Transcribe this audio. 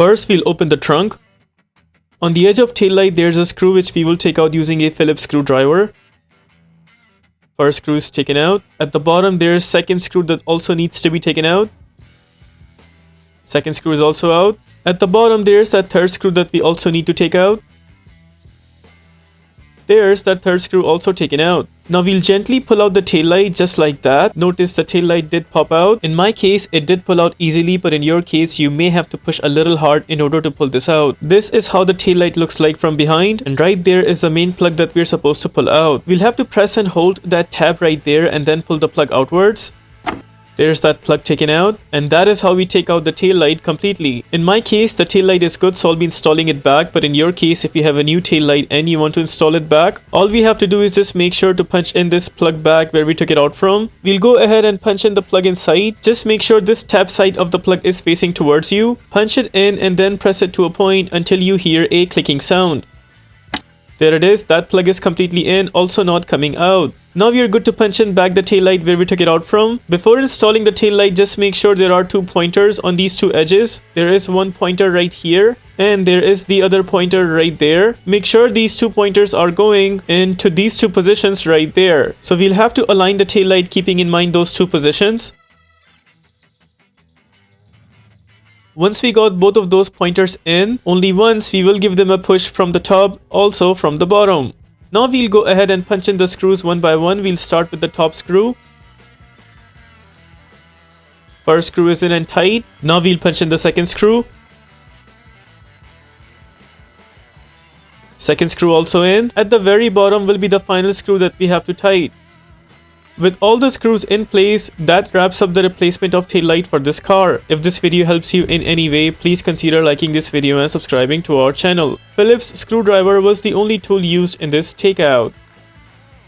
First, we'll open the trunk. On the edge of taillight, there's a screw which we will take out using a Phillips screwdriver. First screw is taken out. At the bottom, there's second screw that also needs to be taken out. Second screw is also out. At the bottom, there's that third screw that we also need to take out. There's that third screw also taken out. Now we'll gently pull out the taillight just like that. Notice the taillight did pop out. In my case, it did pull out easily, but in your case, you may have to push a little hard in order to pull this out. This is how the taillight looks like from behind, and right there is the main plug that we're supposed to pull out. We'll have to press and hold that tab right there and then pull the plug outwards. There's that plug taken out, and that is how we take out the taillight completely. In my case, the taillight is good, so I'll be installing it back, but in your case, if you have a new taillight and you want to install it back, all we have to do is just make sure to punch in this plug back where we took it out from. We'll go ahead and punch in the plug inside. Just make sure this tab side of the plug is facing towards you. Punch it in and then press it to a point until you hear a clicking sound. There it is, that plug is completely in, also not coming out. Now we are good to punch in back the taillight where we took it out from. Before installing the taillight, just make sure there are two pointers on these two edges. There is one pointer right here, and there is the other pointer right there. Make sure these two pointers are going into these two positions right there. So we'll have to align the taillight keeping in mind those two positions. Once we got both of those pointers in, only once we will give them a push from the top, also from the bottom. Now we'll go ahead and punch in the screws one by one. We'll start with the top screw. First screw is in and tight. Now we'll punch in the second screw. Second screw also in. At the very bottom will be the final screw that we have to tighten. With all the screws in place, that wraps up the replacement of taillight for this car. If this video helps you in any way, please consider liking this video and subscribing to our channel. Phillips screwdriver was the only tool used in this takeout.